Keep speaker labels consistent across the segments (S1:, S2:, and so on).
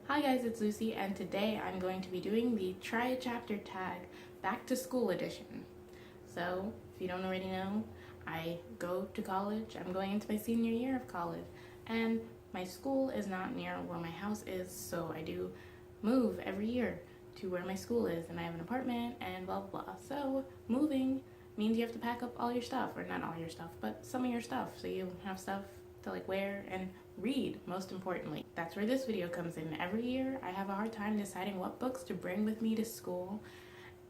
S1: Hi guys, it's Lucy, and today I'm going to be doing the Try a Chapter tag Back to School edition. So, if you don't already know, I go to college. I'm going into my senior year of college, and my school is not near where my house is, so I do move every year to where my school is, and I have an apartment and blah blah blah. So, moving means you have to pack up all your stuff, or not all your stuff, but some of your stuff, so you have stuff to wear and read, most importantly. That's where this video comes in. Every year I have a hard time deciding what books to bring with me to school,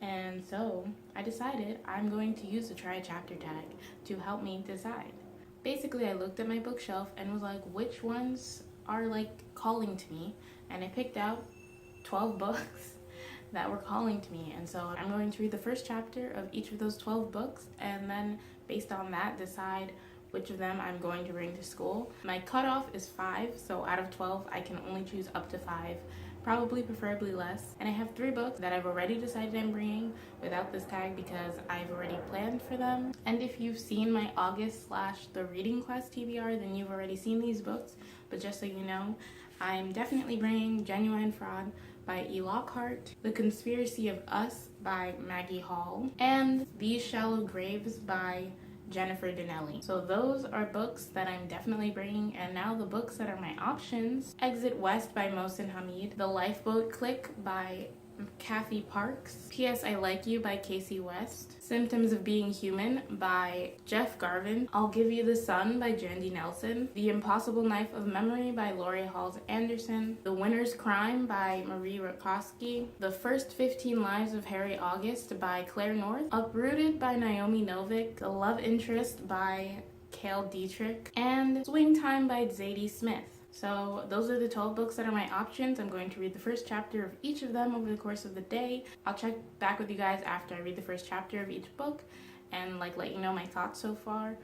S1: and so I decided I'm going to use the Try a Chapter tag to help me decide. Basically, I looked at my bookshelf and was like, which ones are calling to me, and I picked out 12 books that were calling to me, and so I'm going to read the first chapter of each of those 12 books, and then based on that decide which of them I'm going to bring to school. My cutoff is 5, so out of 12 I can only choose up to 5, preferably less. And I have 3 books that I've already decided I'm bringing without this tag because I've already planned for them. And if you've seen my August/the Reading Quest TBR, then you've already seen these books, but just so you know, I'm definitely bringing Genuine Fraud by E. Lockhart, The Conspiracy of Us by Maggie Hall, and These Shallow Graves by Jennifer Donnelly. So those are books that I'm definitely bringing. And now the books that are my options: Exit West by Mohsin Hamid, The Lifeboat Clique by Kathy Parks, P.S. I Like You by Casey West, Symptoms of Being Human by Jeff Garvin, I'll Give You the Sun by Jandy Nelson, The Impossible Knife of Memory by Lori Halls Anderson, The Winner's Crime by Marie Rakowski, The First 15 Lives of Harry August by Claire North, Uprooted by Naomi Novik, The Love Interest by Cale Dietrich, and Swing Time by Zadie Smith. So those are the 12 books that are my options. I'm going to read the first chapter of each of them over the course of the day. I'll check back with you guys after I read the first chapter of each book and let you know my thoughts so far.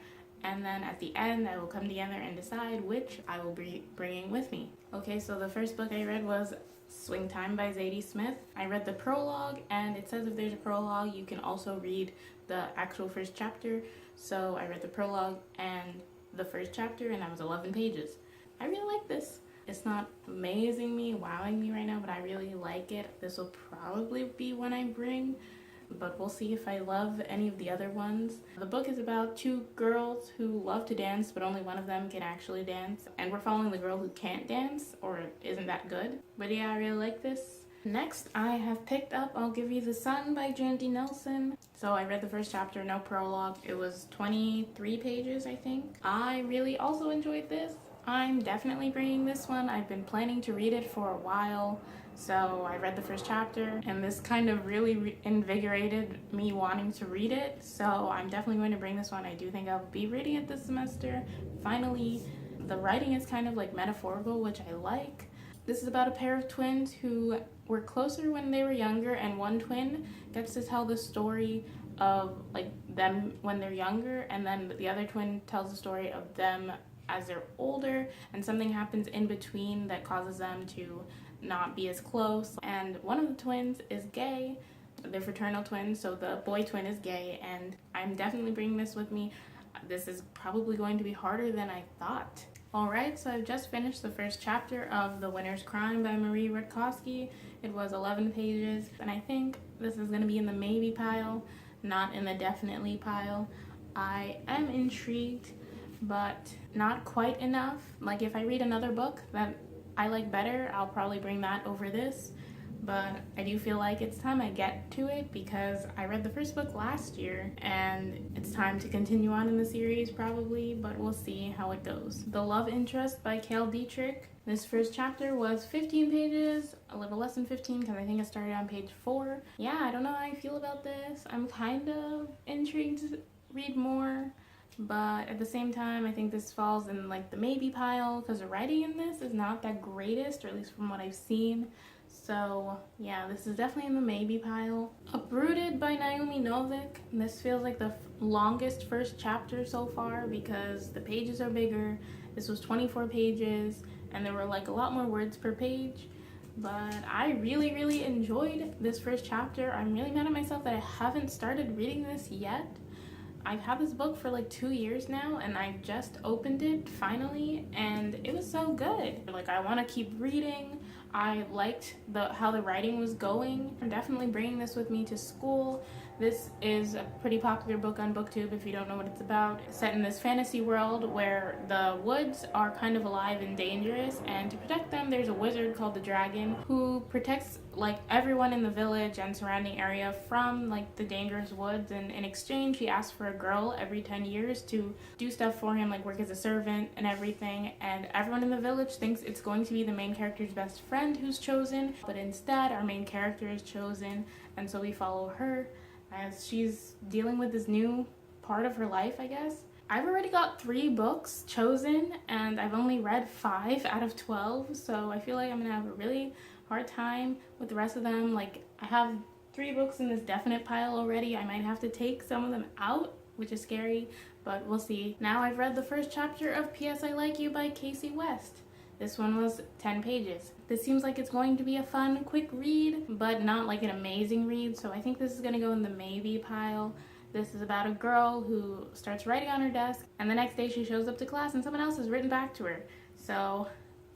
S1: And then at the end, I will come together and decide which I will be bringing with me. Okay, so the first book I read was Swing Time by Zadie Smith. I read the prologue, and it says if there's a prologue, you can also read the actual first chapter. So I read the prologue and the first chapter, and that was 11 pages. I really like this. It's not wowing me right now, but I really like it. This will probably be one I bring, but we'll see if I love any of the other ones. The book is about 2 girls who love to dance, but only one of them can actually dance. And we're following the girl who can't dance, or isn't that good. But yeah, I really like this. Next, I have picked up I'll Give You the Sun by Jandy Nelson. So I read the first chapter, no prologue. It was 23 pages, I think. I really also enjoyed this. I'm definitely bringing this one. I've been planning to read it for a while, so I read the first chapter, and this kind of really invigorated me wanting to read it, so I'm definitely going to bring this one. I do think I'll be reading it this semester. Finally, the writing is kind of metaphorical, which I like. This is about a pair of twins who were closer when they were younger, and one twin gets to tell the story of them when they're younger, and then the other twin tells the story of them as they're older, and something happens in between that causes them to not be as close. And one of the twins is gay. They're fraternal twins, so the boy twin is gay, and I'm definitely bringing this with me. This is probably going to be harder than I thought. Alright, so I've just finished the first chapter of The Winner's Crime by Marie Rakowski. It was 11 pages, and I think this is going to be in the maybe pile, not in the definitely pile. I am intrigued, but not quite enough. If I read another book that I like better, I'll probably bring that over this. But I do feel like it's time I get to it because I read the first book last year, and it's time to continue on in the series probably, but we'll see how it goes. The Love Interest by Cale Dietrich. This first chapter was 15 pages, a little less than 15 because I think it started on page 4. Yeah, I don't know how I feel about this. I'm kind of intrigued to read more, but at the same time I think this falls in the maybe pile because the writing in this is not that greatest, or at least from what I've seen. So yeah, this is definitely in the maybe pile. Uprooted by Naomi Novik. This feels like the longest first chapter so far because the pages are bigger. This was 24 pages and there were a lot more words per page, but I really enjoyed this first chapter. I'm really mad at myself that I haven't started reading this yet. I've had this book for 2 years now, and I just opened it finally, and it was so good. I want to keep reading. I liked how the writing was going. I'm definitely bringing this with me to school. This is a pretty popular book on BookTube if you don't know what it's about. It's set in this fantasy world where the woods are kind of alive and dangerous, and to protect them there's a wizard called the Dragon who protects like everyone in the village and surrounding area from like the dangerous woods, and in exchange he asks for a girl every 10 years to do stuff for him, like work as a servant and everything. And everyone in the village thinks it's going to be the main character's best friend who's chosen, but instead our main character is chosen, and so we follow her as she's dealing with this new part of her life, I guess. I've already got 3 books chosen and I've only read 5 out of 12, so I feel like I'm gonna have a really hard time with the rest of them. Like, I have 3 books in this definite pile already. I might have to take some of them out, which is scary, but we'll see. Now I've read the first chapter of Psi Like You by Casey West. This one was 10 pages. This seems like it's going to be a fun, quick read, but not like an amazing read, so I think this is gonna go in the maybe pile. This is about a girl who starts writing on her desk, and the next day she shows up to class and someone else has written back to her. So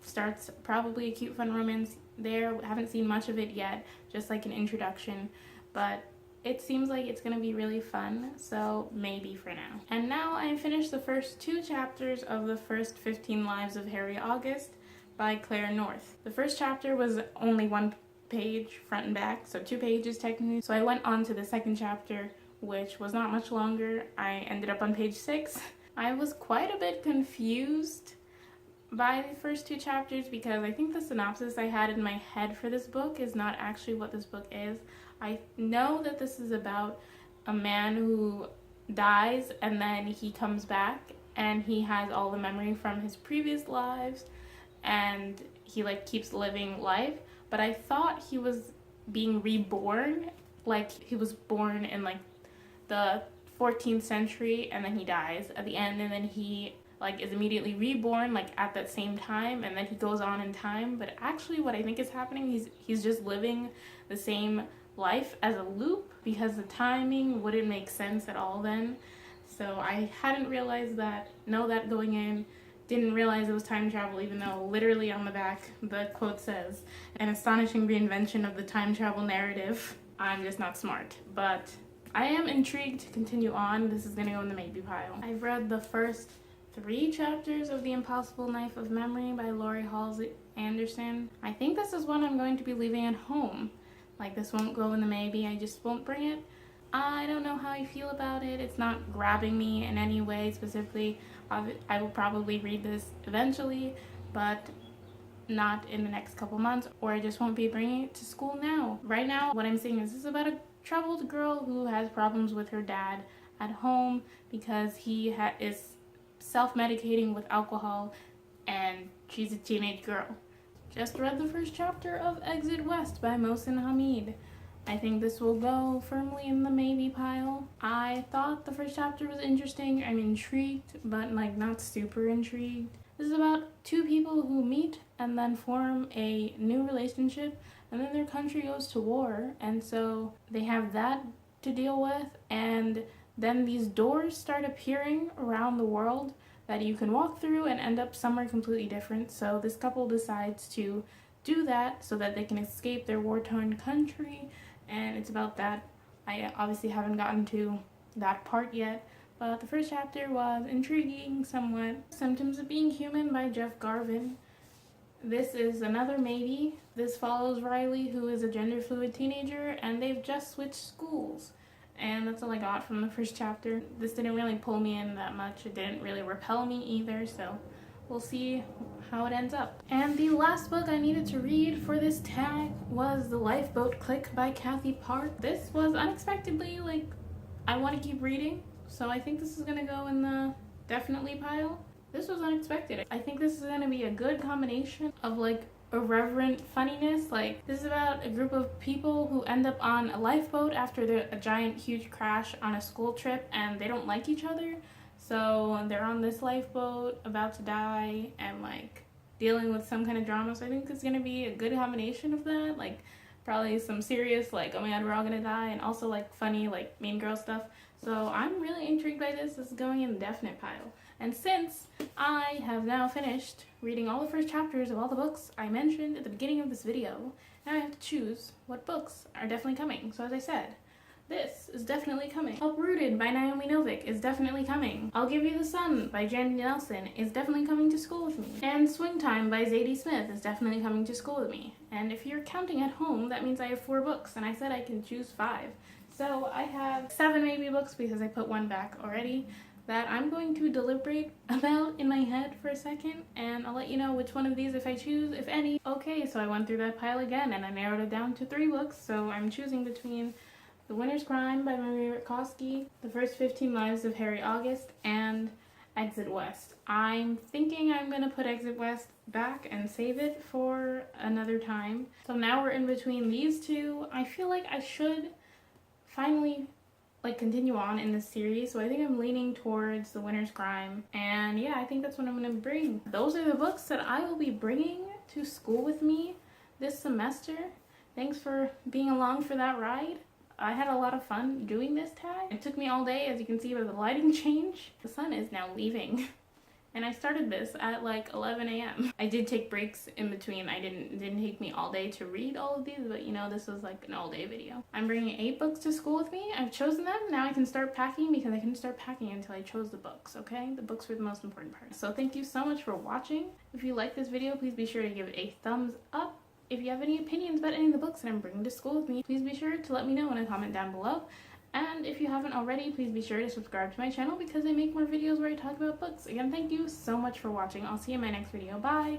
S1: starts probably a cute, fun romance there. Haven't seen much of it yet, just like an introduction, but it seems like it's gonna be really fun, so maybe for now. And now I finished the first 2 chapters of the first 15 Lives of Harry August by Claire North. The first chapter was only 1 page front and back, so 2 pages technically. So I went on to the second chapter, which was not much longer. I ended up on page 6. I was quite a bit confused by the first 2 chapters because I think the synopsis I had in my head for this book is not actually what this book is. I know that this is about a man who dies and then he comes back and he has all the memory from his previous lives and he like keeps living life, but I thought he was being reborn, like he was born in like the 14th century and then he dies at the end and then he like is immediately reborn like at that same time and then he goes on in time. But actually what I think is happening, he's just living the same life as a loop because the timing wouldn't make sense at all then. So I hadn't realized that, know that going in, didn't realize it was time travel, even though literally on the back the quote says, an astonishing reinvention of the time travel narrative. I'm just not smart, but I am intrigued to continue on. This is gonna go in the maybe pile. I've read the first 3 chapters of The Impossible Knife of Memory by Laurie Halsey Anderson. I think this is one I'm going to be leaving at home. Like, this won't go in the maybe, I just won't bring it. I don't know how I feel about it. It's not grabbing me in any way specifically. I will probably read this eventually, but not in the next couple months, or I just won't be bringing it to school now. Right now, what I'm seeing is this is about a troubled girl who has problems with her dad at home because he is self-medicating with alcohol and she's a teenage girl. Just read the first chapter of Exit West by Mohsin Hamid. I think this will go firmly in the maybe pile. I thought the first chapter was interesting. I'm intrigued, but like not super intrigued. This is about 2 people who meet and then form a new relationship, and then their country goes to war, and so they have that to deal with, and then these doors start appearing around the world that you can walk through and end up somewhere completely different. So this couple decides to do that so that they can escape their war-torn country, and it's about that. I obviously haven't gotten to that part yet, but the first chapter was intriguing somewhat. Symptoms of Being Human by Jeff Garvin. This is another maybe. This follows Riley, who is a gender-fluid teenager, and they've just switched schools. And that's all I got from the first chapter. This didn't really pull me in that much. It didn't really repel me either, so we'll see how it ends up. And the last book I needed to read for this tag was The Lifeboat Click by Kathy Park. This was unexpectedly, like, I want to keep reading, so I think this is gonna go in the definitely pile. This was unexpected. I think this is gonna be a good combination of like irreverent funniness. Like, this is about a group of people who end up on a lifeboat after a giant huge crash on a school trip, and they don't like each other, so they're on this lifeboat about to die and like dealing with some kind of drama. So I think it's gonna be a good combination of that, like probably some serious like oh my god we're all gonna die, and also like funny like mean girl stuff. So I'm really intrigued by this. This is going in the definite pile. And since I have now finished reading all the first chapters of all the books I mentioned at the beginning of this video, now I have to choose what books are definitely coming. So as I said, this is definitely coming. Uprooted by Naomi Novik is definitely coming. I'll Give You the Sun by Jandy Nelson is definitely coming to school with me. And Swing Time by Zadie Smith is definitely coming to school with me. And if you're counting at home, that means I have 4 books, and I said I can choose 5. So I have 7 maybe books because I put 1 back already that I'm going to deliberate about in my head for a second, and I'll let you know which one of these if I choose, if any. Okay, so I went through that pile again and I narrowed it down to 3 books, so I'm choosing between The Winter's Crime by Marie Rakowski, The First 15 Lives of Harry August, and Exit West. I'm thinking I'm gonna put Exit West back and save it for another time. So now we're in between these 2. I feel like I should finally continue on in this series, so I think I'm leaning towards The Winter's Crime, and yeah, I think that's what I'm gonna bring. Those are the books that I will be bringing to school with me this semester. Thanks for being along for that ride. I had a lot of fun doing this tag. It took me all day, as you can see by the lighting change. The sun is now leaving. And I started this at like 11 a.m. I did take breaks in between. It didn't take me all day to read all of these, but you know, this was like an all day video. I'm bringing 8 books to school with me. I've chosen them. Now I can start packing because I couldn't start packing until I chose the books, okay? The books were the most important part. So thank you so much for watching. If you like this video, please be sure to give it a thumbs up. If you have any opinions about any of the books that I'm bringing to school with me, please be sure to let me know in a comment down below. And if you haven't already, please be sure to subscribe to my channel because I make more videos where I talk about books. Again, thank you so much for watching. I'll see you in my next video. Bye!